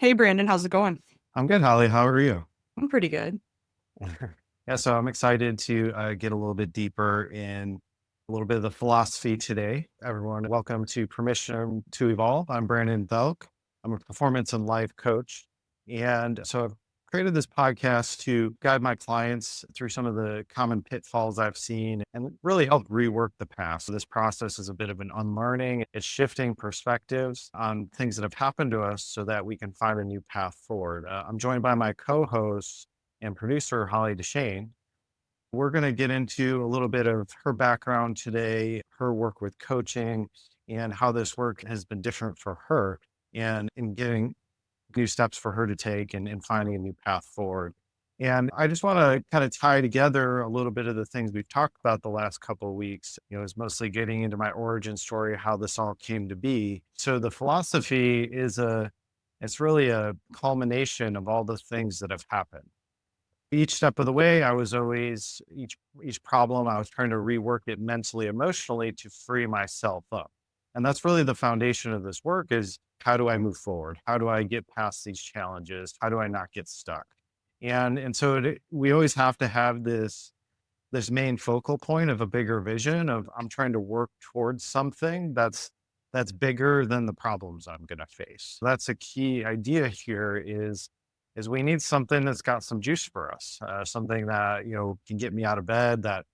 Hey Brandon, how's it going? I'm good, Holly. How are you? I'm pretty good. Yeah, so I'm excited to get a little bit deeper in a little bit of the philosophy today. Everyone, welcome to Permission to Evolve. I'm Brandon Thielk. I'm a performance and life coach. And so I've created this podcast to guide my clients through some of the common pitfalls I've seen and really help rework the past. So this process is a bit of an unlearning. It's shifting perspectives on things that have happened to us so that we can find a new path forward. I'm joined by my co-host and producer, Holly Deschenes. We're going to get into a little bit of her background today, her work with coaching, and how this work has been different for her and in getting new steps for her to take and finding a new path forward. And I just want to kind of tie together a little bit of the things we've talked about the last couple of weeks. Is mostly getting into my origin story, how this all came to be. So the philosophy it's really a culmination of all the things that have happened. Each step of the way, I was always each problem, I was trying to rework it mentally, emotionally to free myself up. And that's really the foundation of this work is how do I move forward? How do I get past these challenges? How do I not get stuck? And so we always have to have this main focal point of a bigger vision of I'm trying to work towards something that's bigger than the problems I'm going to face. So that's a key idea here is we need something that's got some juice for us, something that can get me out of bed, that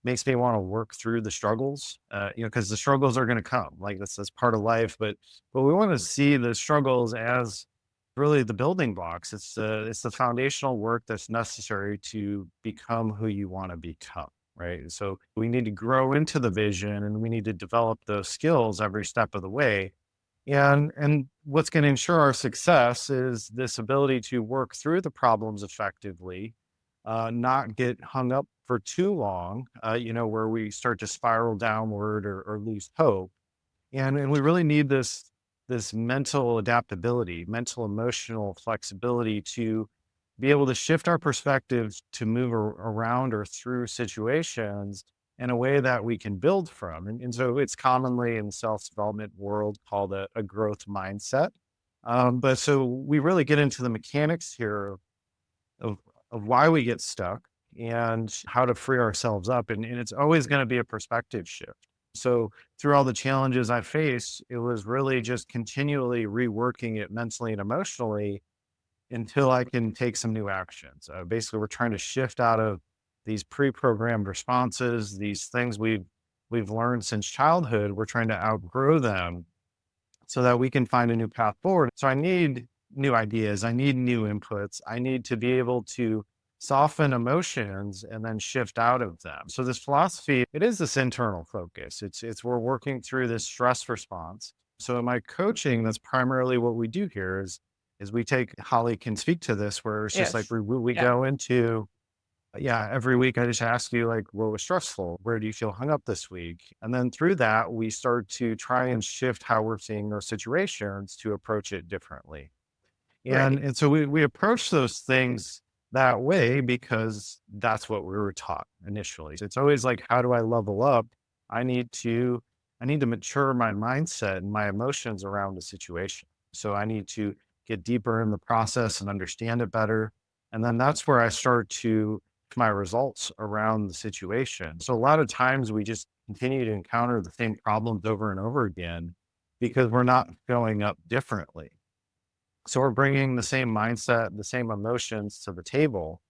makes me want to work through the struggles, because the struggles are going to come. Like that's part of life, but we want to see the struggles as really the building blocks. It's the foundational work that's necessary to become who you want to become. Right. So we need to grow into the vision and we need to develop those skills every step of the way. And what's going to ensure our success is this ability to work through the problems effectively, not get hung up for too long, where we start to spiral downward or lose hope. And we really need this mental adaptability, mental emotional flexibility to be able to shift our perspectives to move around or through situations in a way that we can build from. And so it's commonly in the self-development world called a growth mindset. But so we really get into the mechanics here of, of why we get stuck and how to free ourselves up. And it's always going to be a perspective shift. So through all the challenges I faced, it was really just continually reworking it mentally and emotionally until I can take some new actions. Basically, we're trying to shift out of these pre-programmed responses, these things we've learned since childhood. We're trying to outgrow them so that we can find a new path forward. So I need new ideas. I need new inputs. I need to be able to soften emotions and then shift out of them. So this philosophy, it is this internal focus. It's we're working through this stress response. So in my coaching, that's primarily what we do here is we take Holly can speak to this, where it's just like Yes. we Yeah. go into yeah, every week I just ask you like, what was stressful? Where do you feel hung up this week? And then through that, we start to try and shift how we're seeing those situations to approach it differently. And Right. and so we approach those things that way because that's what we were taught initially. So it's always like, how do I level up? I need to I need to mature my mindset and my emotions around the situation. So I need to get deeper in the process and understand it better. And then that's where I start to my results around the situation. So a lot of times we just continue to encounter the same problems over and over again because we're not showing up differently. So we're bringing the same mindset, the same emotions to the table,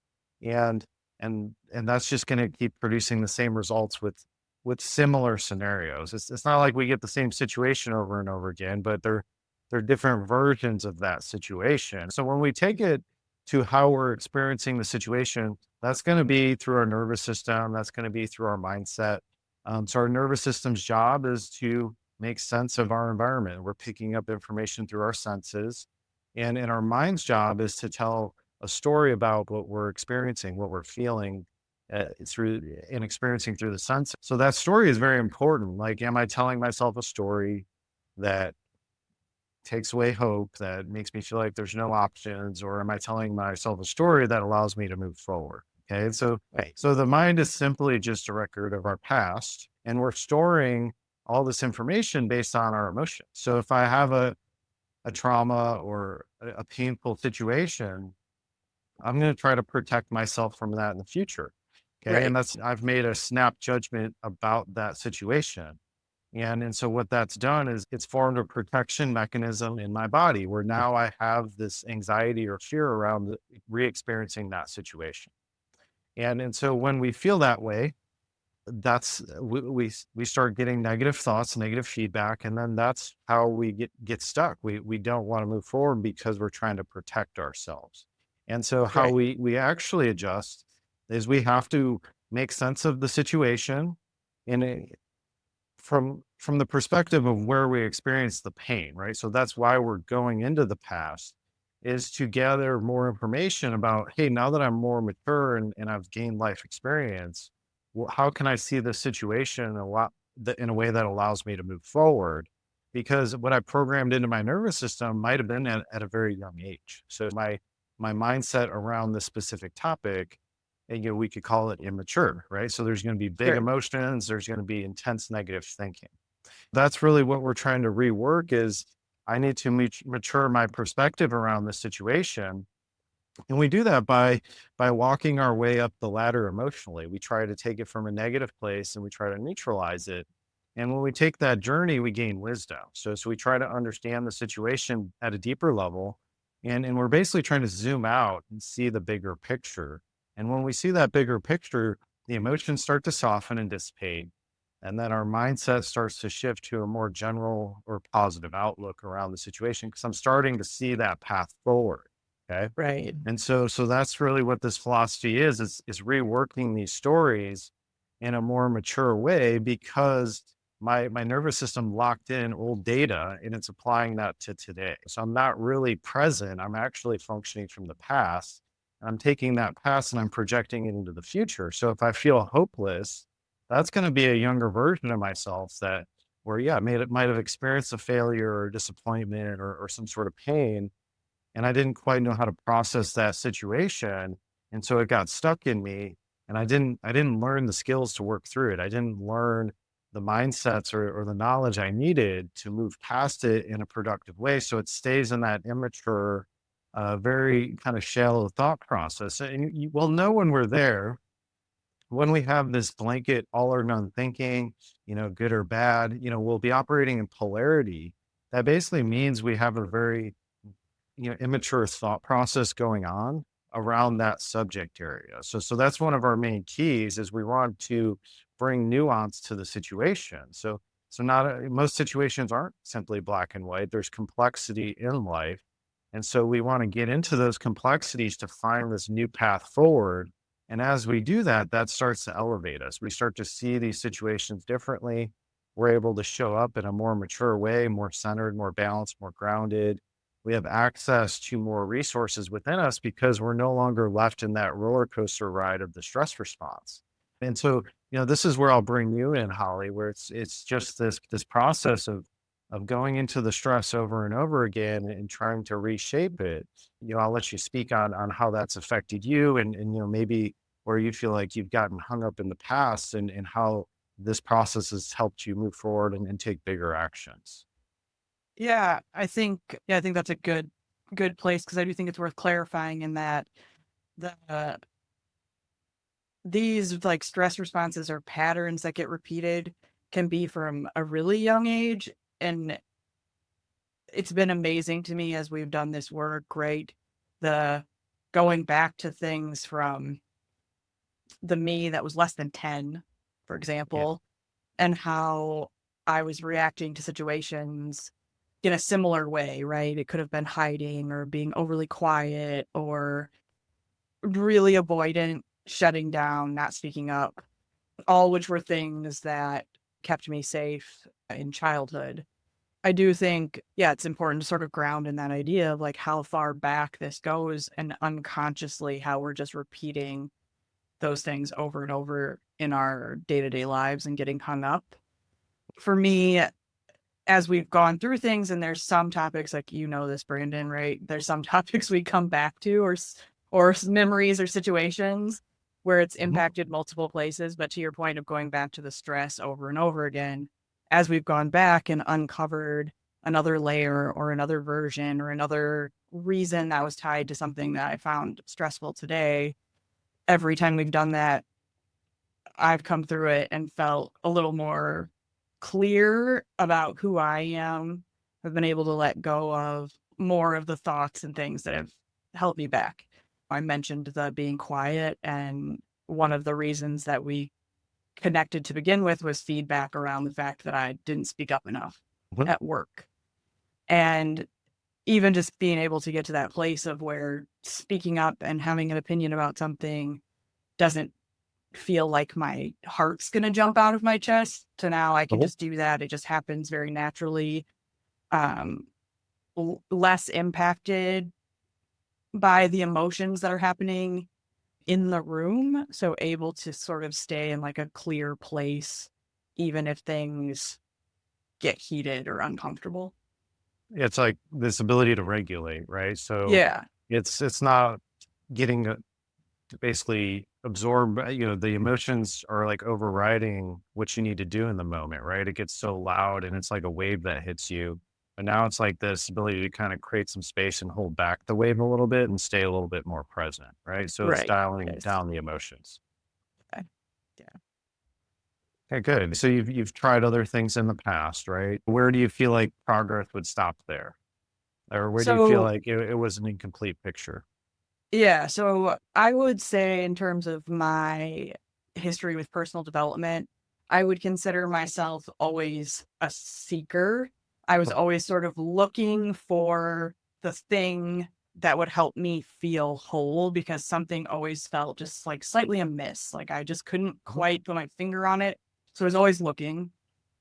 and and that's just going to keep producing the same results with similar scenarios. It's not like we get the same situation over and over again, but they're different versions of that situation. So when we take it to how we're experiencing the situation, that's going to be through our nervous system. That's going to be through our mindset. So our nervous system's job is to make sense of our environment. We're picking up information through our senses and our mind's job is to tell a story about what we're experiencing, what we're feeling through and experiencing through the senses. So that story is very important. Like, am I telling myself a story that takes away hope, that makes me feel like there's no options, or am I telling myself a story that allows me to move forward? Okay. And so, Right. so the mind is simply just a record of our past, and we're storing all this information based on our emotions. So if I have a trauma or a painful situation, I'm going to try to protect myself from that in the future. Okay. Right. And I've made a snap judgment about that situation. And so what that's done is it's formed a protection mechanism in my body where now I have this anxiety or fear around re-experiencing that situation. And so when we feel that way, that's we start getting negative thoughts, negative feedback, and then that's how we get stuck. We don't want to move forward because we're trying to protect ourselves. And so how Right. we actually adjust is we have to make sense of the situation in from the perspective of where we experience the pain, right? So that's why we're going into the past is to gather more information about, hey, now that I'm more mature and I've gained life experience, well, how can I see the situation in a way that allows me to move forward? Because what I programmed into my nervous system might have been at a very young age. So my mindset around this specific topic, and we could call it immature, right? So there's going to be big Sure. emotions, there's going to be intense negative thinking. That's really what we're trying to rework is I need to mature my perspective around the situation, and we do that by walking our way up the ladder emotionally. We try to take it from a negative place and we try to neutralize it. And when we take that journey, we gain wisdom. So we try to understand the situation at a deeper level. And we're basically trying to zoom out and see the bigger picture. And when we see that bigger picture, the emotions start to soften and dissipate. And then our mindset starts to shift to a more general or positive outlook around the situation because I'm starting to see that path forward. Okay. Right. And so that's really what this philosophy is reworking these stories in a more mature way because my nervous system locked in old data and it's applying that to today. So I'm not really present. I'm actually functioning from the past. I'm taking that past and I'm projecting it into the future. So if I feel hopeless, that's going to be a younger version of myself that where yeah, might have experienced a failure or disappointment or some sort of pain and I didn't quite know how to process that situation, and so it got stuck in me, and I didn't learn the skills to work through it. I didn't learn the mindsets or the knowledge I needed to move past it in a productive way, so it stays in that immature, very kind of shallow thought process, and we'll know when we're there, when we have this blanket all or none thinking, good or bad, we'll be operating in polarity. That basically means we have a very immature thought process going on around that subject area. So that's one of our main keys is we want to bring nuance to the situation. So not most situations aren't simply black and white. There's complexity in life. And so we want to get into those complexities to find this new path forward. And as we do that, that starts to elevate us. We start to see these situations differently. We're able to show up in a more mature way, more centered, more balanced, more grounded. We have access to more resources within us because we're no longer left in that roller coaster ride of the stress response. And so, this is where I'll bring you in, Holly, where it's just this process of going into the stress over and over again and trying to reshape it. I'll let you speak on how that's affected you and maybe where you feel like you've gotten hung up in the past and how this process has helped you move forward and take bigger actions. Yeah, I think that's a good place because I do think it's worth clarifying in that the these like stress responses or patterns that get repeated can be from a really young age, and it's been amazing to me as we've done this work, right? The going back to things from the me that was less than 10, for Yeah. example, and how I was reacting to situations in a similar way, right? It could have been hiding or being overly quiet or really avoidant, shutting down, not speaking up, all which were things that kept me safe in childhood. I do think, yeah, it's important to sort of ground in that idea of like how far back this goes and unconsciously how we're just repeating those things over and over in our day to day lives and getting hung up. For me, as we've gone through things, and there's some topics like this, Brandon, right? There's some topics we come back to, or memories or situations where it's Mhm. impacted multiple places. But to your point of going back to the stress over and over again, as we've gone back and uncovered another layer or another version or another reason that was tied to something that I found stressful today. Every time we've done that, I've come through it and felt a little more clear about who I am. I've been able to let go of more of the thoughts and things that have held me back. I mentioned the being quiet, and one of the reasons that we connected to begin with was feedback around the fact that I didn't speak up enough Mhm. at work. And even just being able to get to that place of where speaking up and having an opinion about something doesn't feel like my heart's gonna jump out of my chest, to now I can Mhm. just do that. It just happens very naturally. Um, less impacted by the emotions that are happening in the room, so able to sort of stay in like a clear place, even if things get heated or uncomfortable. It's like this ability to regulate, right? So Yeah, it's not getting to basically absorb, the emotions are like overriding what you need to do in the moment, right? It gets so loud and it's like a wave that hits you. And now it's like this ability to kind of create some space and hold back the wave a little bit and stay a little bit more present, right? So it's right. dialing Yes. down the emotions. Okay. Yeah. Okay, good. So you've tried other things in the past, right? Where do you feel like progress would stop there? Or where do you feel So like it was an incomplete picture? yeah, so I would say in terms of my history with personal development, I would consider myself always a seeker. I was always sort of looking for the thing that would help me feel whole because something always felt just like slightly amiss. Like I just couldn't Mhm. quite put my finger on it. So I was always looking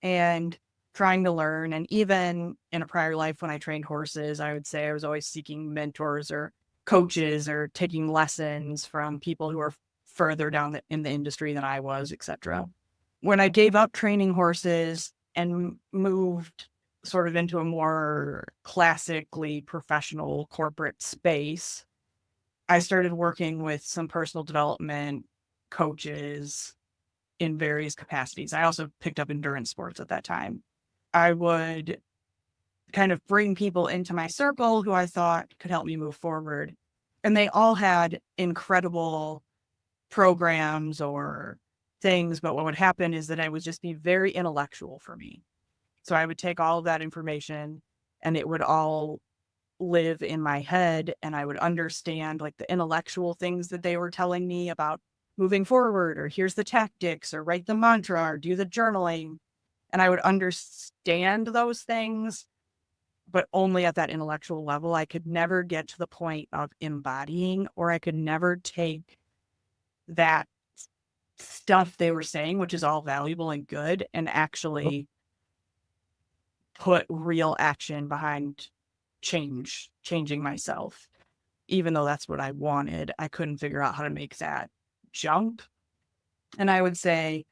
and trying to learn. And even in a prior life when I trained horses, I would say I was always seeking mentors or coaches or taking lessons from people who are further down in the industry than I was, etc. When I gave up training horses and moved sort of into a more classically professional corporate space, I started working with some personal development coaches in various capacities. I also picked up endurance sports at that time. I would kind of bring people into my circle who I thought could help me move forward. And they all had incredible programs or things, but what would happen is that it would just be very intellectual for me. So I would take all of that information and it would all live in my head, and I would understand like the intellectual things that they were telling me about moving forward, or here's the tactics, or write the mantra, or do the journaling. And I would understand those things, but only at that intellectual level. I could never get to the point of embodying, or I could never take that stuff they were saying, which is all valuable and good, and actually put real action behind changing myself. Even though that's what I wanted, I couldn't figure out how to make that jump. And I would say,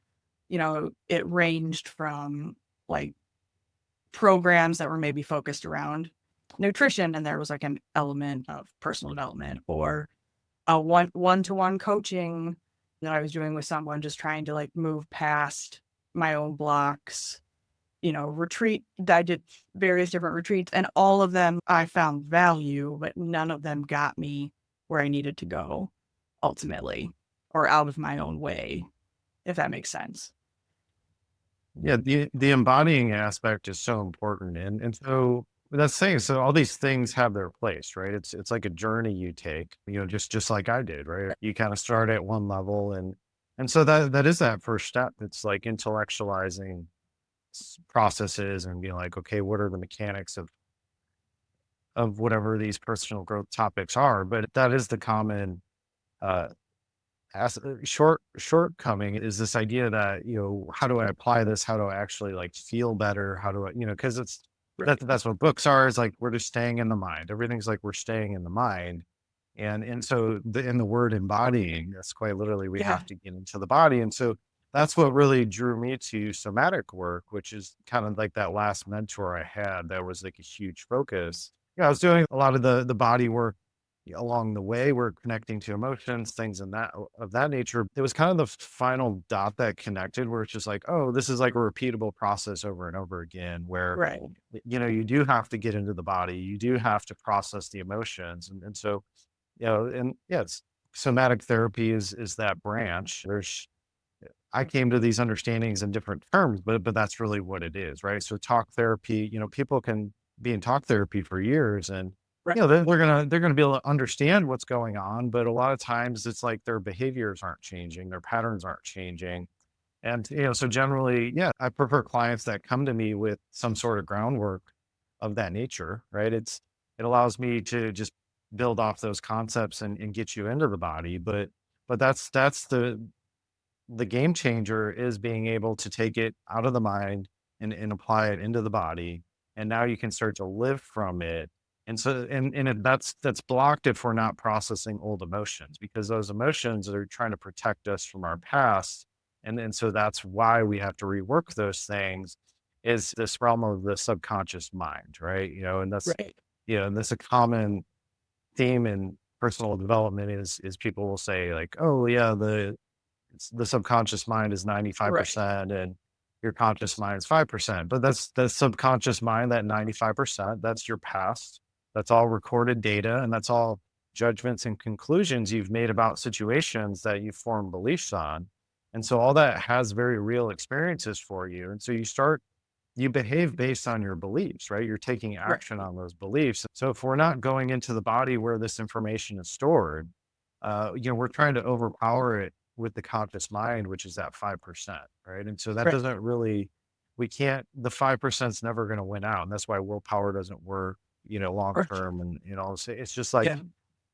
it ranged from like programs that were maybe focused around nutrition, and there was like an element of personal development, or a one-to-one coaching that I was doing with someone, just trying to like move past my own blocks. Retreat, I did various different retreats, and all of them I found value, but none of them got me where I needed to go ultimately, or out of my own way, if that makes sense. Yeah, the embodying aspect is so important, and so that's saying so all these things have their place, right? It's like a journey you take, just like I did, right? You kind of start at one level, and so that is that first step. It's like intellectualizing processes and being like, okay, what are the mechanics of whatever these personal growth topics are? But that is the common uh shortcoming is this idea that, how do I apply this? How do I actually like feel better? How do I, because Right. that's what books are, is like we're just staying in the mind. Everything's like we're staying in the mind. And so in the word embodying, that's quite literally we Yeah. have to get into the body. And so that's what really drew me to somatic work, which is kind of like that last mentor I had that was like a huge focus. I was doing a lot of the body work, along the way, we're connecting to emotions, things in that of that nature. It was kind of the final dot that connected where it's just like, oh, this is like a repeatable process over and over again, where, Right. you do have to get into the body, you do have to process the emotions. And so, and yeah, it's somatic therapy is that branch. I came to these understandings in different terms, but that's really what it is, right? So talk therapy, people can be in talk therapy for years, and Right. they're gonna be able to understand what's going on, but a lot of times it's like their behaviors aren't changing, their patterns aren't changing. And so generally, yeah, I prefer clients that come to me with some sort of groundwork of that nature, right? It allows me to just build off those concepts and get you into the body. But that's the game changer is being able to take it out of the mind and apply it into the body. And now you can start to live from it. And so, that's blocked if we're not processing old emotions, because those emotions are trying to protect us from our past. And so that's why we have to rework those things, is this realm of the subconscious mind, right? Right. And that's a common theme in personal development is people will say like, oh yeah, the subconscious mind is Right. 95% and your conscious mind is 5%. But that's the subconscious mind, that 95%, that's your past. That's all recorded data, and that's all judgments and conclusions you've made about situations that you form beliefs on. And so all that has very real experiences for you. And so you behave based on your beliefs, right? You're taking action Right. on those beliefs. So if we're not going into the body where this information is stored, we're trying to overpower it with the conscious mind, which is at 5%, right? And so that Right. doesn't really, we can't, the 5% is never going to win out. And that's why willpower doesn't work, long Right. term. And, so it's just Yeah.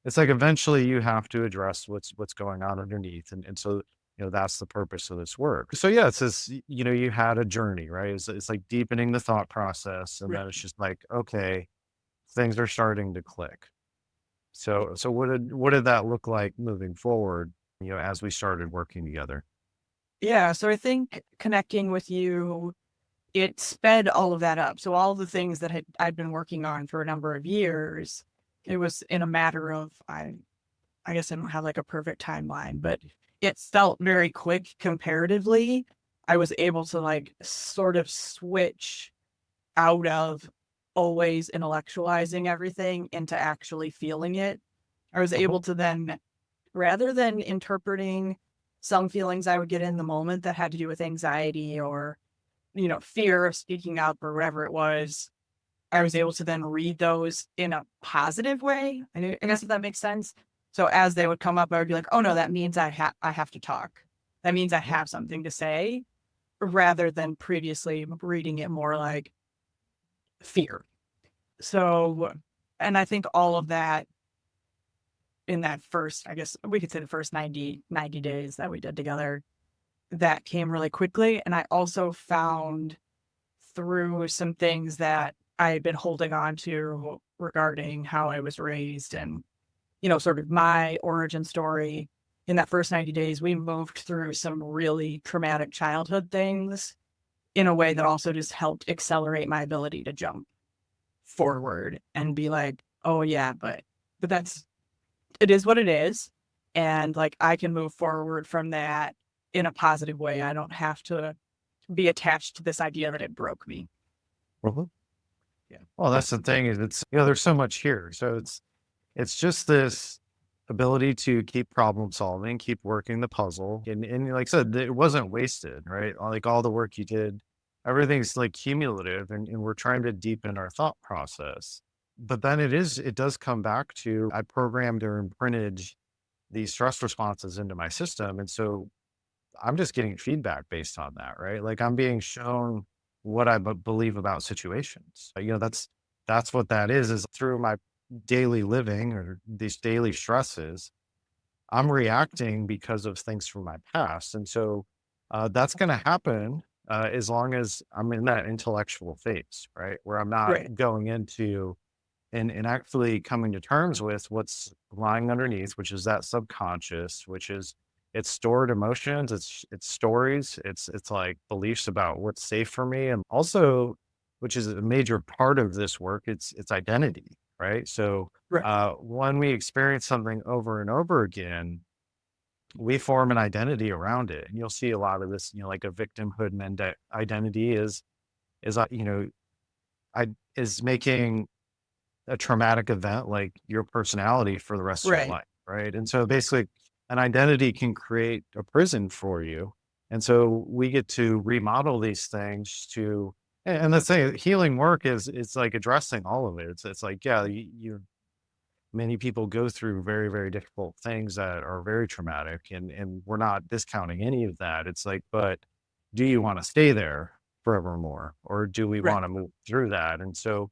it's like eventually you have to address what's going on underneath. And so, that's the purpose of this work. So yeah, it says, you had a journey, right? It's like deepening the thought process. And then it's Right. just like, okay, things are starting to click. So what did that look like moving forward, as we started working together? Yeah. So I think connecting with you, it sped all of that up. So all the things that I'd been working on for a number of years, it was in a matter of I guess I don't have like a perfect timeline, but it felt very quick comparatively. I was able to like sort of switch out of always intellectualizing everything into actually feeling it. I was Mhm. able to then, rather than interpreting some feelings I would get in the moment that had to do with anxiety or, fear of speaking up or whatever it was, I was able to then read those in a positive way. I guess if that makes sense. So as they would come up, I would be like, "Oh no, that means I have to talk. That means I have something to say," rather than previously reading it more like fear. So, and I think all of that in that first, I guess we could say the first 90 days that we did together, that came really quickly. And I also found through some things that I had been holding on to regarding how I was raised and, sort of my origin story. In that first 90 days, we moved through some really traumatic childhood things in a way that also just helped accelerate my ability to jump forward and be like, oh yeah, but it is what it is. And like I can move forward from that in a positive way. I don't have to be attached to this idea that it broke me. Mhm. Yeah. Well, that's the thing, is there's so much here. So it's just this ability to keep problem solving, keep working the puzzle. And like I said, it wasn't wasted, right? Like all the work you did, everything's like cumulative, and we're trying to deepen our thought process. But then it does come back to, I programmed or imprinted these stress responses into my system. And so I'm just getting feedback based on that, right? Like I'm being shown what I believe about situations. That's what that is through my daily living or these daily stresses. I'm reacting because of things from my past. And so that's going to happen as long as I'm in that intellectual phase, right? Where I'm not Right. going into and actually coming to terms with what's lying underneath, which is that subconscious, which is, it's stored emotions, it's stories, it's like beliefs about what's safe for me, and also, which is a major part of this work, it's identity, right? So Right. when we experience something over and over again, we form an identity around it. And you'll see a lot of this, like a victimhood identity I is making a traumatic event like your personality for the rest of your Right. life, right? And so basically, an identity can create a prison for you. And so we get to remodel these things to, and let's say healing work is it's like addressing all of it. It's like, yeah, many people go through very, very difficult things that are very traumatic, and we're not discounting any of that. It's like, but do you want to stay there forevermore, or do we Right. want to move through that? And so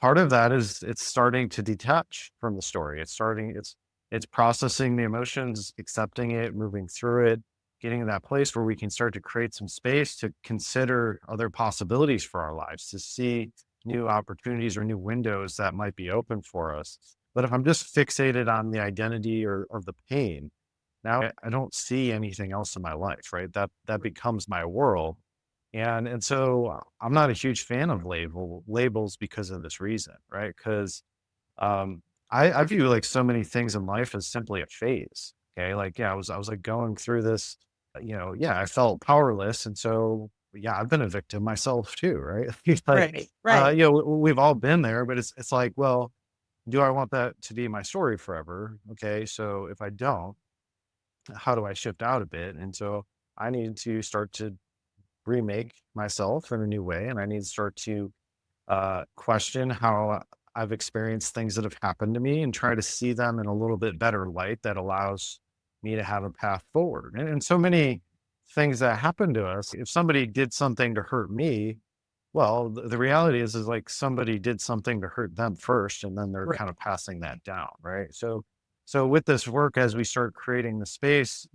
part of that is it's starting to detach from the story. It's processing the emotions, accepting it, moving through it, getting to that place where we can start to create some space to consider other possibilities for our lives, to see new opportunities or new windows that might be open for us. But if I'm just fixated on the identity or the pain, now I don't see anything else in my life, right? That becomes my world. And so I'm not a huge fan of labels because of this reason, right? Because I view like so many things in life as simply a phase. Okay. Like, yeah, I was like going through this, yeah, I felt powerless. And so yeah, I've been a victim myself too, right? It's like Right. Right. we've all been there, but it's like, well, do I want that to be my story forever? Okay. So if I don't, how do I shift out a bit? And so I need to start to remake myself in a new way, and I need to start to question how I've experienced things that have happened to me and try to see them in a little bit better light that allows me to have a path forward. And so many things that happen to us, if somebody did something to hurt me, well, the reality is like somebody did something to hurt them first, and then they're kind Right. of passing that down, right? So with this work, as we start creating the space,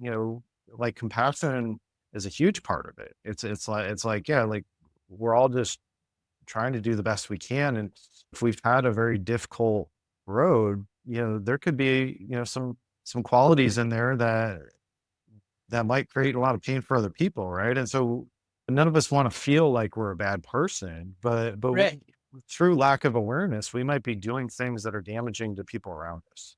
like compassion is a huge part of it. It's like, yeah, like we're all just trying to do the best we can. And if we've had a very difficult road, there could be, some qualities in there that might create a lot of pain for other people, right? And so none of us want to feel like we're a bad person, but Right. through lack of awareness, we might be doing things that are damaging to people around us.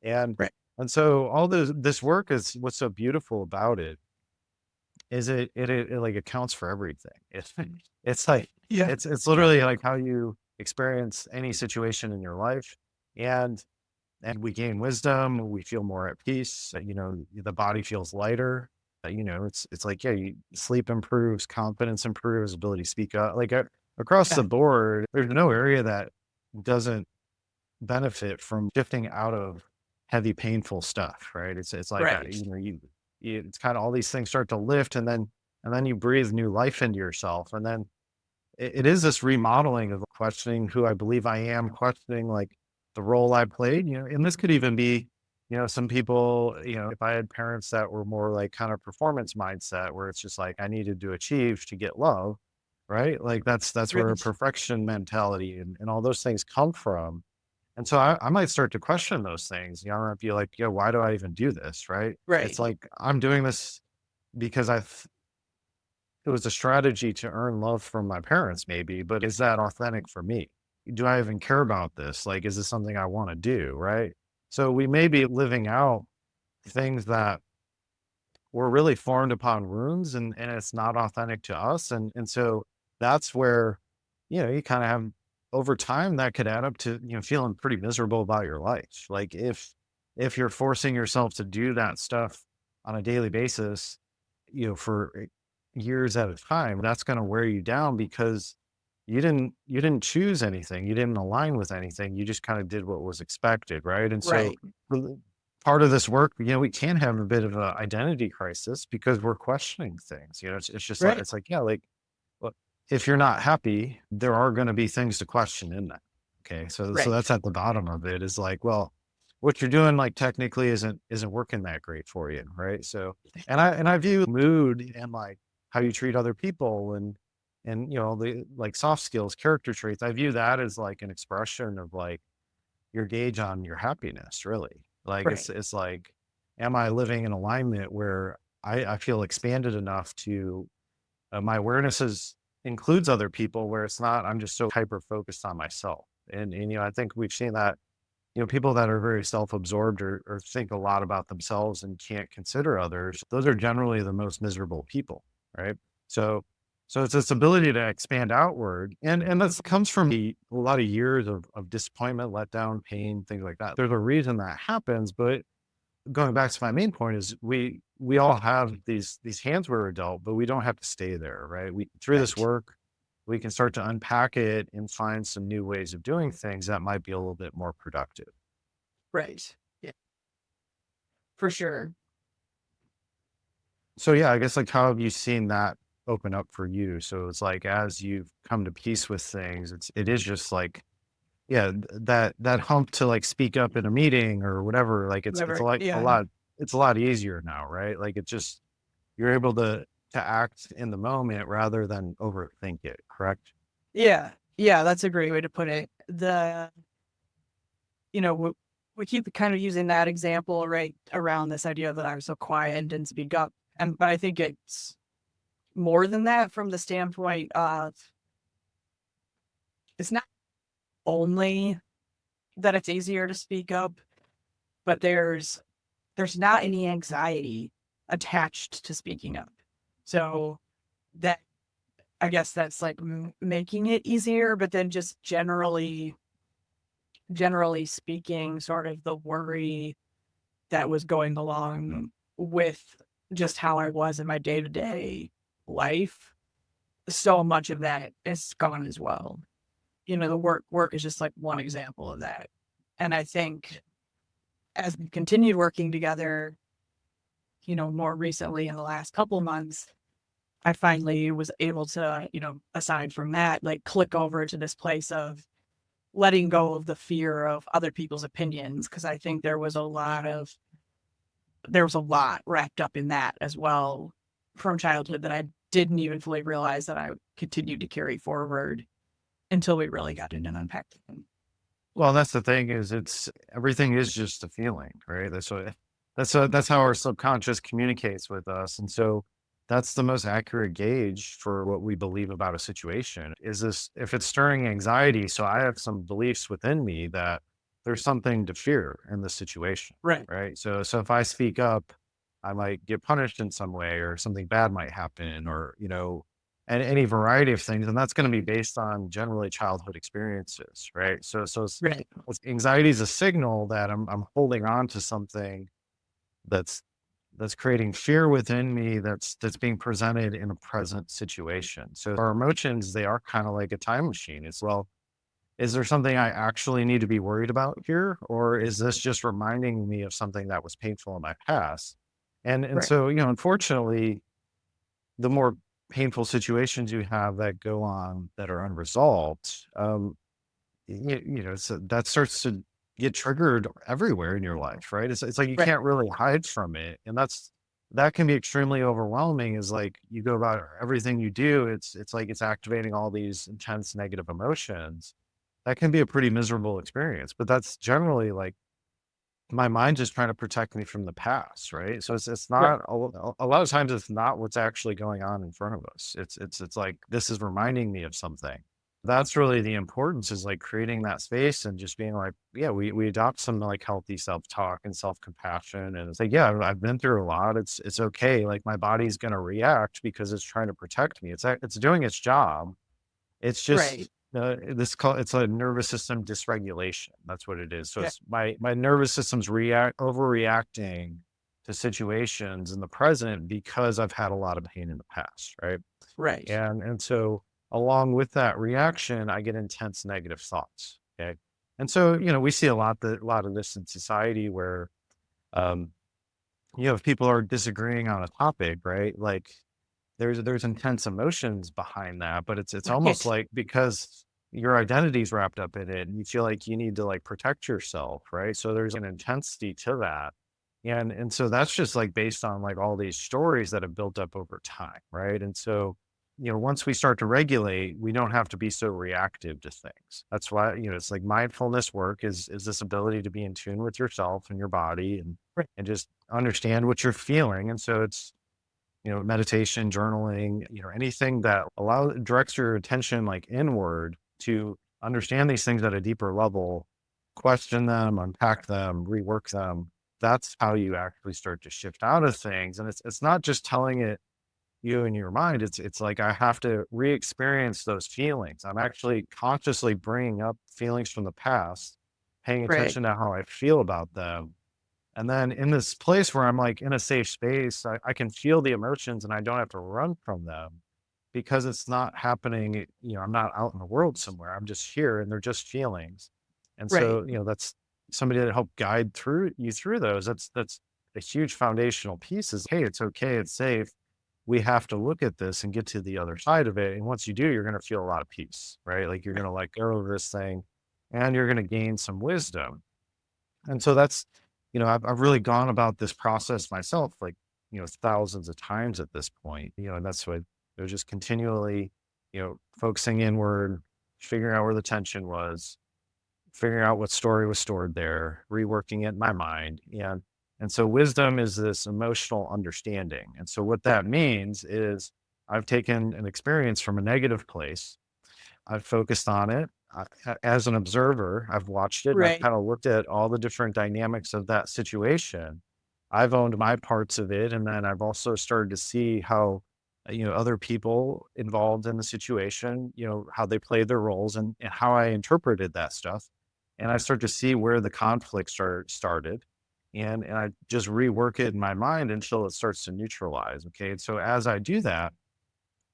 And Right. and so all this work is what's so beautiful about it is it like accounts for everything. It's like Yeah. it's literally like how you experience any situation in your life, and we gain wisdom, we feel more at peace, the body feels lighter. It's like, yeah, sleep improves, confidence improves, ability to speak up. Like across the Yeah. board, there's no area that doesn't benefit from shifting out of heavy, painful stuff, right? It's like, Right. it's kind of all these things start to lift, and then you breathe new life into yourself, and then it is this remodeling of questioning who I believe I am, questioning like the role I played, and this could even be, some people, if I had parents that were more like kind of performance mindset, where it's just like I needed to achieve to get love, right? Like that's where a Right. perfection mentality and all those things come from. And so I might start to question those things. I might be like, yeah, why do I even do this? Right. It's Right. like I'm doing this because it was a strategy to earn love from my parents, maybe, but is that authentic for me? Do I even care about this? Like, is this something I want to do? Right. So we may be living out things that were really formed upon wounds, and it's not authentic to us. And so that's where, you kind of have over time that could add up to, feeling pretty miserable about your life. Like if you're forcing yourself to do that stuff on a daily basis, for years at a time, that's going to wear you down because you didn't choose anything. You didn't align with anything. You just kind of did what was expected, right? And so Right. the- part of this work, we can have a bit of an identity crisis because we're questioning things. It's just like Right. it's like, yeah, like well, if you're not happy, there are going to be things to question in that. Okay. So Right. that's at the bottom of it is like, well, what you're doing like technically isn't working that great for you. Right. So and I view mood and like how you treat other people and the like soft skills, character traits, I view that as like an expression of like your gauge on your happiness, really. Like it's Right. it's like, am I living in alignment where I feel expanded enough to my awareness includes other people where it's not I'm just so hyper focused on myself. And I think we've seen that, people that are very self-absorbed or think a lot about themselves and can't consider others, those are generally the most miserable people, right? So, so it's this ability to expand outward, and that comes from a lot of years of disappointment, letdown, pain, things like that. There's a reason that happens, but going back to my main point is we all have these hands we were dealt, but we don't have to stay there, right? We through this Right. work, we can start to unpack it and find some new ways of doing things that might be a little bit more productive. Right. Yeah, for sure. So yeah, I guess like how have you seen that open up for you? So it's like as you've come to peace with things, it is just like yeah, that hump to like speak up in a meeting or whatever, like it's Never. like Yeah. it's a lot easier now, right? Like it just you're able to act in the moment rather than overthink it, correct? Yeah. Yeah. That's a great way to put it. You know, we keep kind of using that example right around this idea that I was so quiet and didn't speak up. But I think it's more than that from the standpoint of it's not only that it's easier to speak up, but there's not any anxiety attached to speaking up. So that I guess that's like making it easier, but then just generally speaking, sort of the worry that was going along with just how I was in my day-to-day life, so much of that is gone as well. The work is just like one example of that. And I think as we continued working together, more recently in the last couple months, I finally was able to, aside from that, like click over to this place of letting go of the fear of other people's opinions. Cause I think there was a lot wrapped up in that as well from childhood that I didn't even fully realize that I continued to carry forward until we really got into and unpacked them. Well, that's the thing is it's everything is just a feeling, right? That's how our subconscious communicates with us. And so that's the most accurate gauge for what we believe about a situation. Is this if it's stirring anxiety, so I have some beliefs within me that there's something to fear in this situation, Right. right? So if I speak up, I might get punished in some way or something bad might happen or, and any variety of things, and that's going to be based on generally childhood experiences, right? Right. Anxiety is a signal that I'm holding on to something that's that's creating fear within me that's being presented in a present situation. So our emotions, they are kind of like a time machine. It's well, is there something I actually need to be worried about here, or is this just reminding me of something that was painful in my past? And Right. so unfortunately, the more painful situations you have that go on that are unresolved, so that starts to get triggered everywhere in your life, right? It's like you Right. can't really hide from it, and that can be extremely overwhelming. Is like you go about everything you do, it's like it's activating all these intense negative emotions. That can be a pretty miserable experience, but that's generally like my mind just trying to protect me from the past, right? So it's Right. not a lot of times it's not what's actually going on in front of us. It's like this is reminding me of something. That's really the importance is like creating that space and just being like, yeah, we adopt some like healthy self-talk and self-compassion. And it's like, yeah, I've been through a lot. It's okay. Like my body's gonna react because it's trying to protect me. It's doing its job. It's Right. just, it's a nervous system dysregulation. That's what it is. So Yeah. it's my nervous system's overreacting to situations in the present because I've had a lot of pain in the past, right? Right. And so along with that reaction, I get intense negative thoughts. Okay. And so, we see a lot of this in society where um, if people are disagreeing on a topic, right? Like there's intense emotions behind that, but it's almost Right. like because your identity's wrapped up in it, and you feel like you need to like protect yourself, right? So there's an intensity to that. And so that's just like based on like all these stories that have built up over time, right? And so, once we start to regulate, we don't have to be so reactive to things. That's why, it's like mindfulness work is this ability to be in tune with yourself and your body Right. and just understand what you're feeling. And so it's meditation, journaling, anything that directs your attention like inward to understand these things at a deeper level, question them, unpack them, rework them, that's how you actually start to shift out of things. And it's not just telling it you in your mind. It's like I have to re-experience those feelings. I'm actually consciously bringing up feelings from the past, paying Right. attention to how I feel about them. And then in this place where I'm like in a safe space, I can feel the emotions and I don't have to run from them because it's not happening. I'm not out in the world somewhere. I'm just here and they're just feelings. And Right. so, that's somebody that helped guide through you through those. That's a huge foundational piece is, hey, it's okay, it's safe. We have to look at this and get to the other side of it. And once you do, you're going to feel a lot of peace, right? Like you're going to like go over this thing and you're going to gain some wisdom. And so that's, I've really gone about this process myself, like, thousands of times at this point, and that's what it was just continually, focusing inward, figuring out where the tension was, figuring out what story was stored there, reworking it in my mind. And so wisdom is this emotional understanding. And so what that means is I've taken an experience from a negative place. I've focused on it. As an observer, I've watched it and I've Right. kind of looked at all the different dynamics of that situation. I've owned my parts of it. And then I've also started to see how, other people involved in the situation, how they played their roles and how I interpreted that stuff. And I start to see where the conflicts are started. And I just rework it in my mind until it starts to neutralize. Okay. And so as I do that,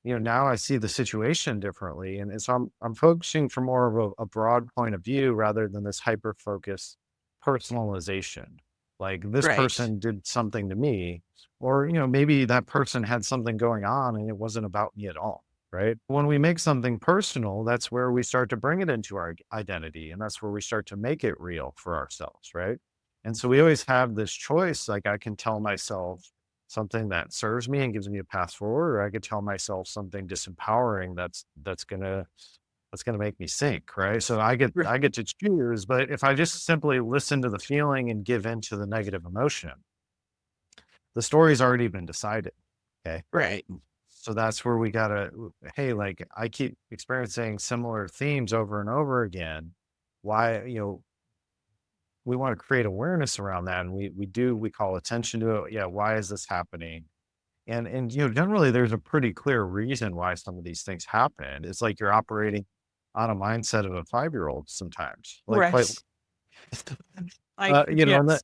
now I see the situation differently. And so I'm focusing from more of a broad point of view rather than this hyper focus personalization. Like this Right. person did something to me, or maybe that person had something going on and it wasn't about me at all. Right. When we make something personal, that's where we start to bring it into our identity. And that's where we start to make it real for ourselves. Right. And so we always have this choice. Like I can tell myself, something that serves me and gives me a path forward, or I could tell myself something disempowering that's gonna make me sink, right? So I get Right. I get to choose, but if I just simply listen to the feeling and give in to the negative emotion, the story's already been decided. Okay. Right. So that's where we gotta, hey, like I keep experiencing similar themes over and over again. Why, we want to create awareness around that. And we call attention to it. Yeah, why is this happening? And generally there's a pretty clear reason why some of these things happen. It's like you're operating on a mindset of a 5-year-old sometimes. Like quite Right. I and that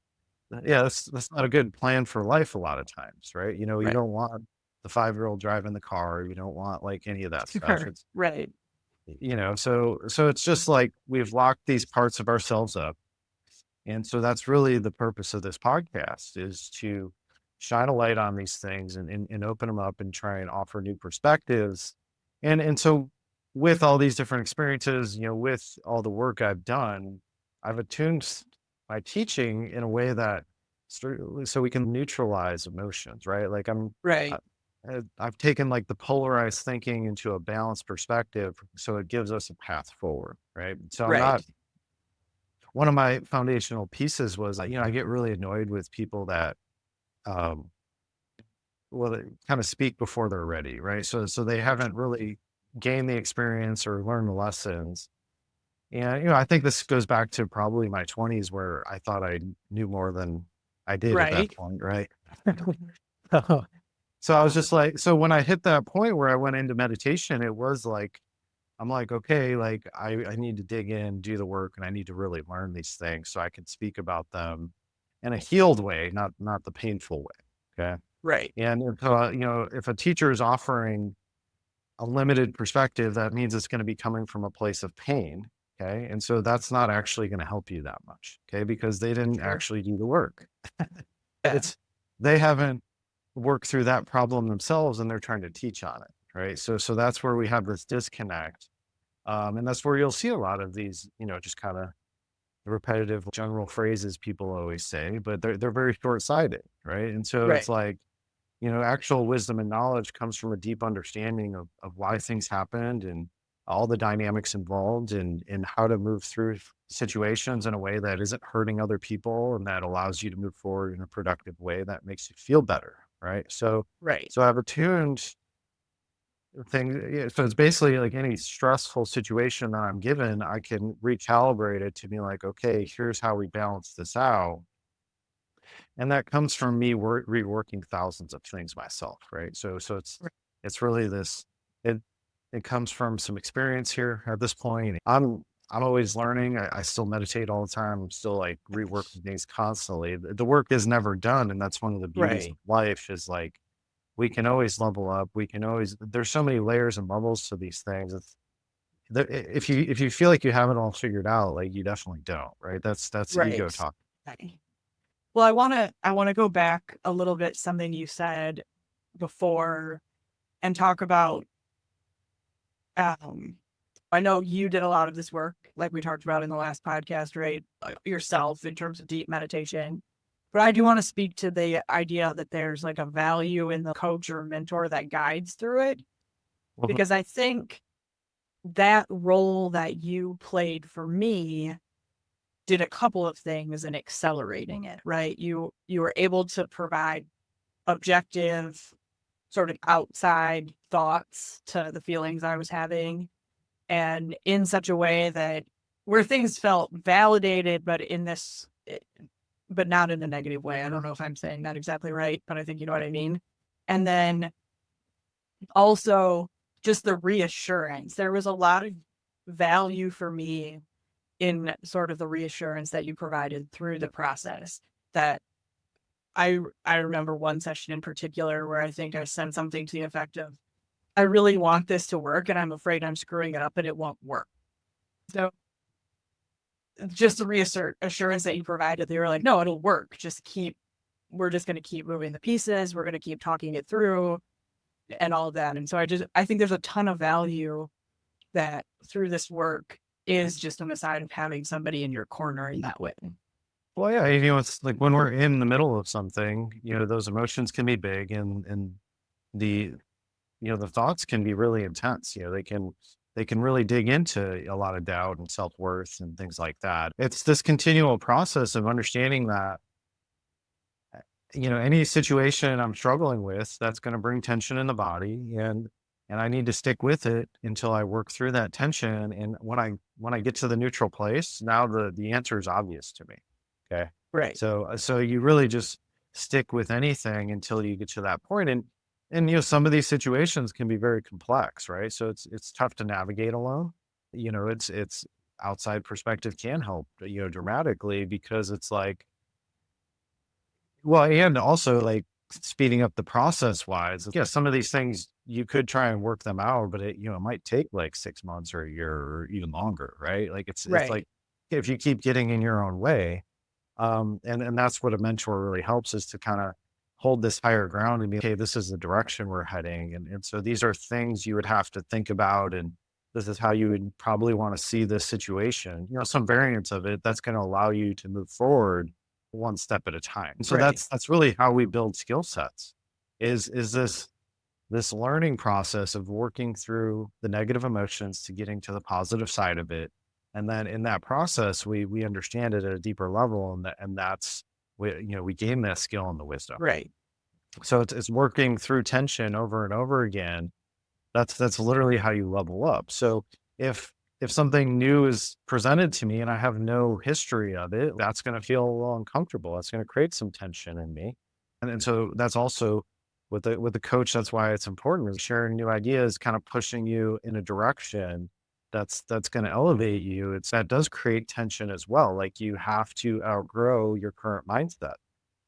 yes. yeah, that's not a good plan for life a lot of times, right? You Right. don't want the 5-year-old driving the car, you don't want like any of that stuff. Sure. Right. So it's just like we've locked these parts of ourselves up. And so that's really the purpose of this podcast is to shine a light on these things and open them up and try and offer new perspectives. And so with all these different experiences, with all the work I've done, I've attuned my teaching in a way that so we can neutralize emotions, right? Like Right. I've taken like the polarized thinking into a balanced perspective so it gives us a path forward, right? So I'm Right. not one of my foundational pieces was, I get really annoyed with people that, um, well, they kind of speak before they're ready, right? So they haven't really gained the experience or learned the lessons. And, I think this goes back to probably my 20s where I thought I knew more than I did at that Right. point, right? So I was just like, so when I hit that point where I went into meditation, it was like, I'm like, okay, like I need to dig in, do the work, and I need to really learn these things so I can speak about them in a healed way, not the painful way. Okay. Right. And if a teacher is offering a limited perspective, that means it's going to be coming from a place of pain. Okay. And so that's not actually going to help you that much. Okay. Because they didn't Sure. actually do the work. Yeah. It's they haven't worked through that problem themselves and they're trying to teach on it. Right. So that's where we have this disconnect, and that's where you'll see a lot of these, just kind of repetitive general phrases people always say, but they're very short-sighted, right? And so it's Right. like, actual wisdom and knowledge comes from a deep understanding of why things happened and all the dynamics involved and how to move through situations in a way that isn't hurting other people and that allows you to move forward in a productive way that makes you feel better, right? So Right. so I've attuned thing. Yeah, so it's basically like any stressful situation that I'm given, I can recalibrate it to be like, okay, here's how we balance this out. And that comes from me reworking thousands of things myself, right? So Right. it's really this. It it comes from some experience here at this point. I'm always learning. I still meditate all the time. I'm still like reworking things constantly. The work is never done, and that's one of the beauties of Right. life. Is like we can always level up. We can always. There's so many layers and levels to these things. If you feel like you have it all figured out, like you definitely don't, right? That's ego Right. talk. Okay. Well, I wanna go back a little bit, something you said before, and talk about, um I know you did a lot of this work, like we talked about in the last podcast, right? Yourself in terms of deep meditation. But I do want to speak to the idea that there's like a value in the coach or mentor that guides through it, Mhm. because I think that role that you played for me did a couple of things in accelerating it, right? You were able to provide objective, sort of outside thoughts to the feelings I was having, and in such a way that where things felt validated, but but not in a negative way. I don't know if I'm saying that exactly right, but I think you know what I mean. And then also just the reassurance. There was a lot of value for me in sort of the reassurance that you provided through the process. That I remember one session in particular where I think I said something to the effect of, I really want this to work and I'm afraid I'm screwing it up and it won't work. So just the assurance that you provided, they were like, no, it'll work. We're just going to keep moving the pieces. We're going to keep talking it through and all of that. And so I think there's a ton of value that through this work is just on the side of having somebody in your corner in that way. Well, yeah, you know, it's like when we're in the middle of something, you know, those emotions can be big and the, you know, the thoughts can be really intense. You know, they can really dig into a lot of doubt and self-worth and things like that. It's this continual process of understanding that, you know, any situation I'm struggling with, that's going to bring tension in the body and I need to stick with it until I work through that tension. And when I get to the neutral place, now the answer is obvious to me. Okay. Right. So you really just stick with anything until you get to that point. And you know, some of these situations can be very complex, right? So it's tough to navigate alone. You know, it's outside perspective can help, you know, dramatically because it's like, well, and also like speeding up the process wise. Yeah, some of these things you could try and work them out, but it, you know, it might take like 6 months or a year or even longer, right? Like it's like Right. if you keep getting in your own way, and that's what a mentor really helps is to kind of hold this higher ground and be, okay, this is the direction we're heading. And so these are things you would have to think about. And this is how you would probably want to see this situation, you know, some variants of it that's going to allow you to move forward one step at a time. And so Right. that's really how we build skill sets is this learning process of working through the negative emotions to getting to the positive side of it. And then in that process, we understand it at a deeper level, and that's we you know we gain that skill and the wisdom. Right. So it's working through tension over and over again. That's literally how you level up. So if something new is presented to me and I have no history of it, that's going to feel a little uncomfortable. That's going to create some tension in me. And so that's also with the coach, that's why it's important is sharing new ideas, kind of pushing you in a direction that's going to elevate you. It's that does create tension as well. Like you have to outgrow your current mindset.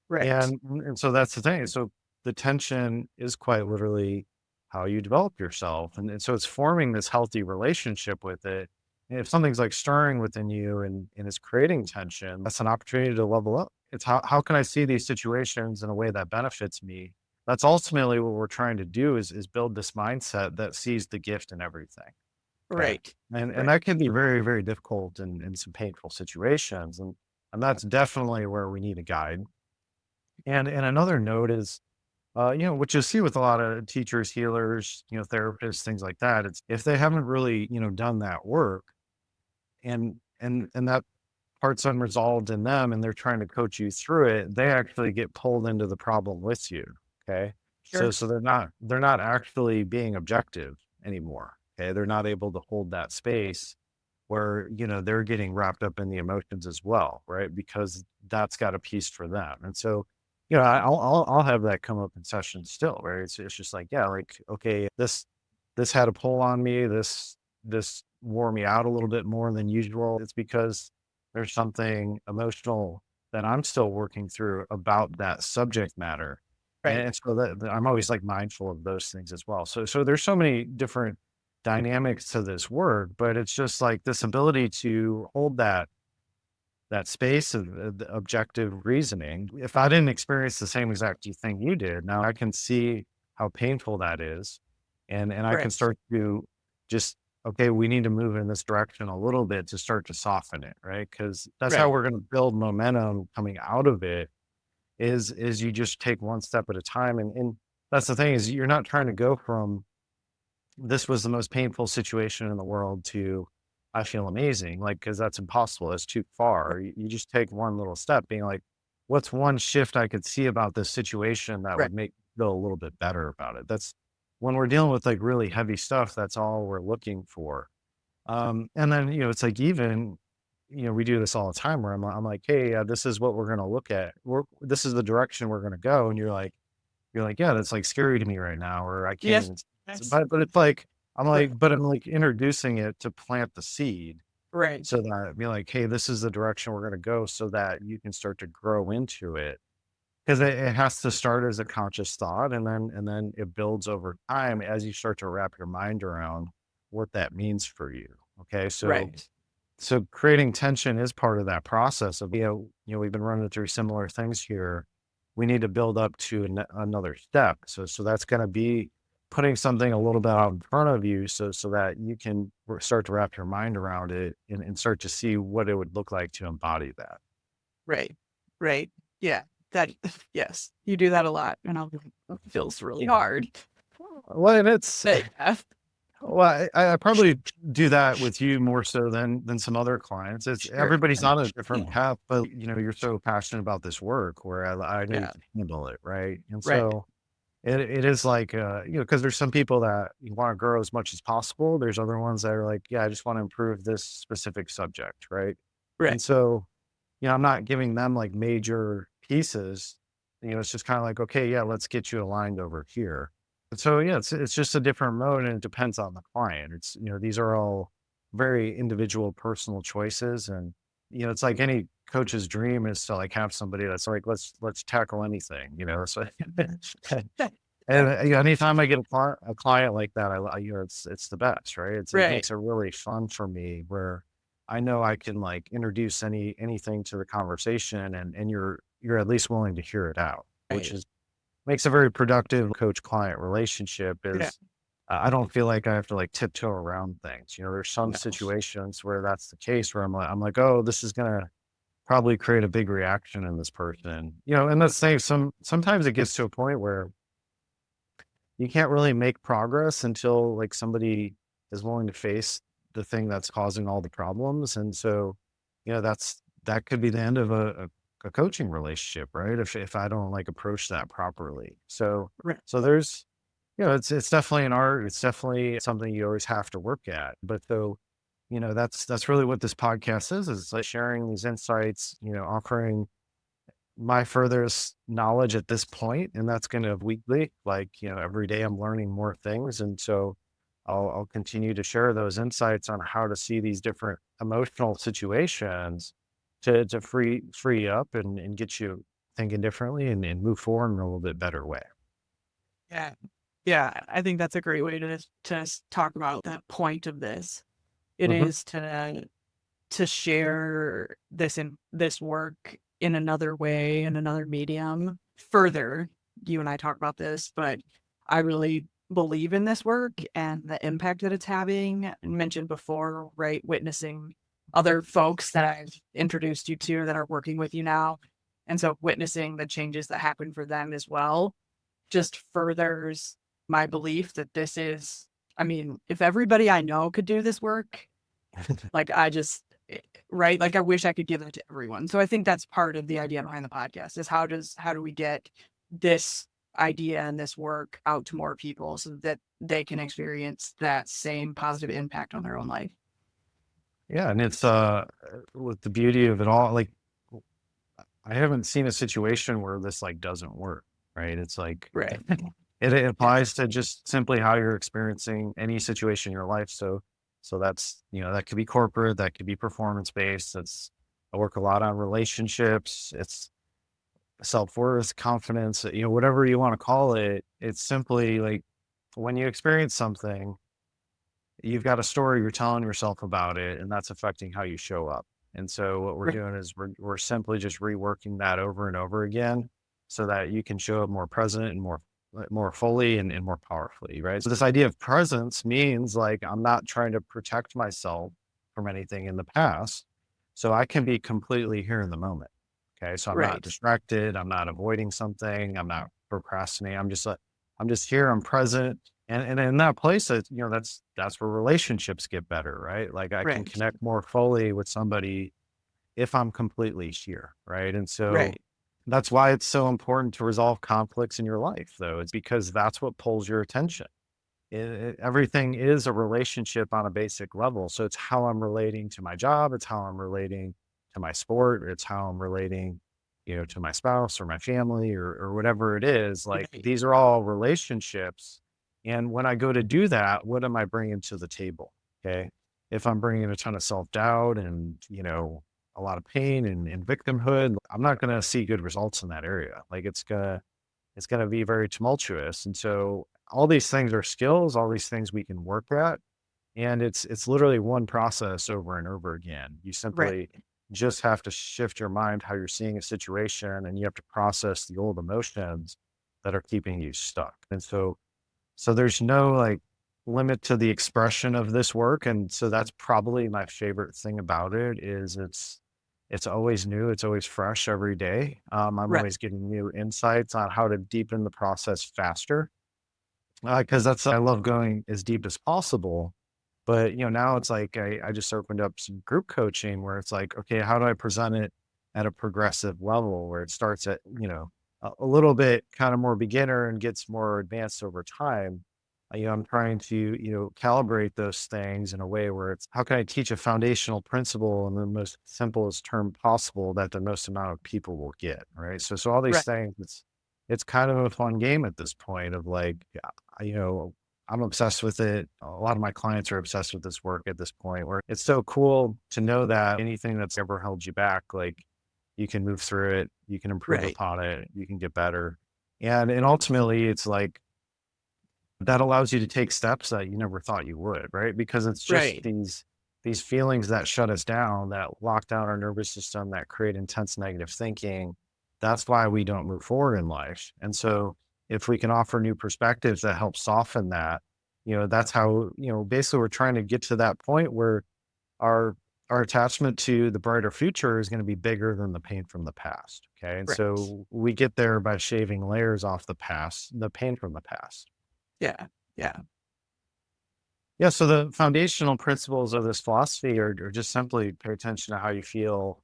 Right. And so that's the thing. So the tension is quite literally how you develop yourself. And so it's forming this healthy relationship with it. And if something's like stirring within you and is creating tension, that's an opportunity to level up. It's how can I see these situations in a way that benefits me? That's ultimately what we're trying to do is build this mindset that sees the gift in everything. Okay. Right. And Right. that can be very, very difficult in some painful situations. And that's definitely where we need a guide and another note is, you know, what you see with a lot of teachers, healers, you know, therapists, things like that. It's if they haven't really, you know, done that work and that part's unresolved in them, and they're trying to coach you through it, they actually get pulled into the problem with you. Okay. So Sure. so they're not actually being objective anymore. Okay. They're not able to hold that space where, they're getting wrapped up in the emotions as well, right? Because that's got a piece for them. And so, I'll have that come up in sessions still, where it's just like, yeah, like, okay, this had a pull on me. This wore me out a little bit more than usual. It's because there's something emotional that I'm still working through about that subject matter. Right. And so that I'm always like mindful of those things as well. So there's so many different dynamics to this work, but it's just like this ability to hold that space of the objective reasoning. If I didn't experience the same exact thing you did, now I can see how painful that is. And I can Right. start to just, okay, we need to move in this direction a little bit to start to soften it, right? Because that's how Right. we're going to build momentum coming out of it is you just take one step at a time. And that's the thing is you're not trying to go from this was the most painful situation in the world to I feel amazing, like, because that's impossible. It's too far. You just take one little step, being like, what's one shift I could see about this situation that Right. would make me feel a little bit better about it? That's when we're dealing with like really heavy stuff, that's all we're looking for. And then, it's like even, we do this all the time where I'm like, hey, this is what we're going to look at. This is the direction we're going to go. And you're like, "Yeah, that's, like, scary to me right now," or "I can't Yes. even" Yes. but it's like Right. I'm, like, introducing it to plant the seed Right. so that be like, "Hey, this is the direction we're gonna go," so that you can start to grow into it. 'Cause it has to start as a conscious thought, and then it builds over time as you start to wrap your mind around what that means for you, okay? Right. So creating tension is part of that process of, we've been running through similar things here. We need to build up to another step. So that's going to be putting something a little bit out in front of you so that you can start to wrap your mind around it and start to see what it would look like to embody that. Right. Right. Yeah. That yes. You do that a lot, and I'll be like, "Oh, it feels really hard." Well, and it's But yeah. well, I probably do that with you more so than some other clients. It's Sure. everybody's on a different Yeah. path, but you're so passionate about this work where I need Yeah. to handle it, right? And Right. so it is like because there's some people that you want to grow as much as possible. There's other ones that are like, yeah, I just want to improve this specific subject, right? Right. And so, I'm not giving them like major pieces. It's just kind of like, okay, yeah, let's get you aligned over here. So yeah, it's just a different mode and it depends on the client. It's these are all very individual personal choices and it's like any coach's dream is to like have somebody that's like let's tackle anything, so and anytime I get a client like that, it's the best, right? It Right. makes it really fun for me where I know I can like introduce anything to the conversation and you're at least willing to hear it out, which Right. is makes a very productive coach client relationship Yeah. is I don't feel like I have to like tiptoe around things. There's some No. situations where that's the case where I'm like, oh, this is gonna probably create a big reaction in this person. And that's saying sometimes it gets to a point where you can't really make progress until like somebody is willing to face the thing that's causing all the problems. And so, that could be the end of a coaching relationship, right? If I don't like approach that properly. So Right. so there's it's definitely an art. It's definitely something you always have to work at. But so, that's really what this podcast is it's like sharing these insights, offering my furthest knowledge at this point, and that's kind of weekly. Like, every day I'm learning more things. And so I'll continue to share those insights on how to see these different emotional situations to free up and get you thinking differently and move forward in a little bit better way. Yeah. Yeah. I think that's a great way to talk about that point of this. It Hmm. is to share this work in another way, in another medium. Further, you and I talk about this, but I really believe in this work and the impact that it's having. I mentioned before, right? Witnessing other folks that I've introduced you to that are working with you now. And so witnessing the changes that happen for them as well just furthers my belief that this is, I mean, if everybody I know could do this work, like, I just right? Like, I wish I could give that to everyone. So I think that's part of the idea behind the podcast is how do we get this idea and this work out to more people so that they can experience that same positive impact on their own life. Yeah, and it's with the beauty of it all, like I haven't seen a situation where this like doesn't work, right? It's like Right. it Yeah. applies to just simply how you're experiencing any situation in your life. So that's that could be corporate, that could be performance based. That's I work a lot on relationships. It's self-worth, confidence, whatever you want to call it. It's simply like when you experience something, you've got a story you're telling yourself about it, and that's affecting how you show up. And so what we're Right. doing is we're simply just reworking that over and over again so that you can show up more present and more fully and more powerfully, right? So this idea of presence means like I'm not trying to protect myself from anything in the past. So I can be completely here in the moment. Okay. So I'm not Right. distracted. I'm not avoiding something. I'm not procrastinating. I'm just here. I'm present and in that place, that's where relationships get better, right? Like I can Right. connect more fully with somebody if I'm completely here, right? And so Right. that's why it's so important to resolve conflicts in your life, though. It's because that's what pulls your attention. Everything is a relationship on a basic level. So it's how I'm relating to my job, it's how I'm relating to my sport, it's how I'm relating, to my spouse or my family or whatever it is. Like Right. these are all relationships. And when I go to do that, what am I bringing to the table? Okay. If I'm bringing a ton of self doubt and, a lot of pain and victimhood, I'm not going to see good results in that area. Like it's gonna be very tumultuous. And so all these things are skills, all these things we can work at. And it's literally one process over and over again. You Right. simply just have to shift your mind how you're seeing a situation and you have to process the old emotions that are keeping you stuck. And so there's no like limit to the expression of this work. And so that's probably my favorite thing about it is it's always new, it's always fresh every day. I'm Right. always getting new insights on how to deepen the process faster. Because that's I love going as deep as possible. But now it's like I just opened up some group coaching where it's like, okay, how do I present it at a progressive level where it starts at, a little bit kind of more beginner and gets more advanced over time. I'm trying to, calibrate those things in a way where it's how can I teach a foundational principle in the most simplest term possible that the most amount of people will get, right? So all these Right. things, it's kind of a fun game at this point of like, you know, I'm obsessed with it. A lot of my clients are obsessed with this work at this point where it's so cool to know that anything that's ever held you back, like you can move through it, you can improve Right. upon it, you can get better. And ultimately it's like that allows you to take steps that you never thought you would, right? Because it's just Right. these feelings that shut us down, that lock down our nervous system, that create intense negative thinking. That's why we don't move forward in life. And so if we can offer new perspectives that help soften that, that's how, basically we're trying to get to that point where our our attachment to the brighter future is going to be bigger than the pain from the past. Okay. And Right. so we get there by shaving layers off the past, the pain from the past. Yeah. Yeah. Yeah, so the foundational principles of this philosophy are just simply pay attention to how you feel.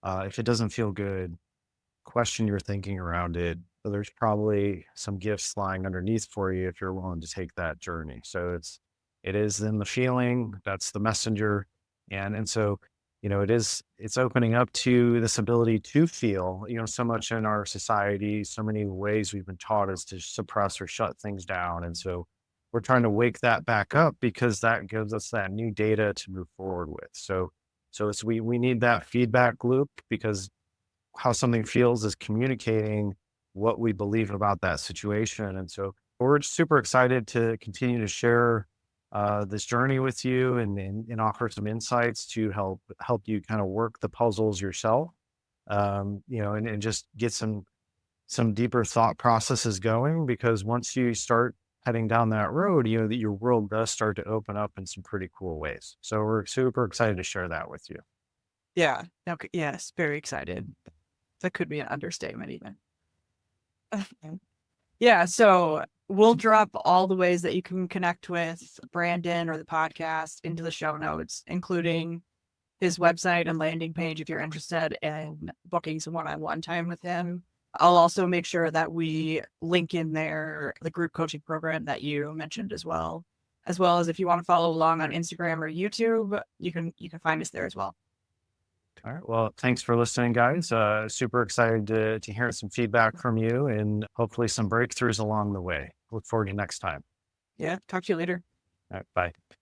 If it doesn't feel good, question your thinking around it. So there's probably some gifts lying underneath for you if you're willing to take that journey. So it is in the feeling, that's the messenger. And so, it's opening up to this ability to feel, so much in our society, so many ways we've been taught is to suppress or shut things down. And so we're trying to wake that back up because that gives us that new data to move forward with. So we need that feedback loop because how something feels is communicating what we believe about that situation. And so we're just super excited to continue to share this journey with you and offer some insights to help you kind of work the puzzles yourself, and just get some deeper thought processes going because once you start heading down that road, that your world does start to open up in some pretty cool ways. So we're super excited to share that with you. Yeah. Okay. Yes. Very excited. That could be an understatement even. Yeah, so we'll drop all the ways that you can connect with Brandon or the podcast into the show notes, including his website and landing page if you're interested in booking some one-on-one time with him. I'll also make sure that we link in there the group coaching program that you mentioned as well as if you want to follow along on Instagram or YouTube, you can find us there as well. All right. Well, thanks for listening, guys. Super excited to hear some feedback from you and hopefully some breakthroughs along the way. Look forward to next time. Yeah, talk to you later. All right. Bye.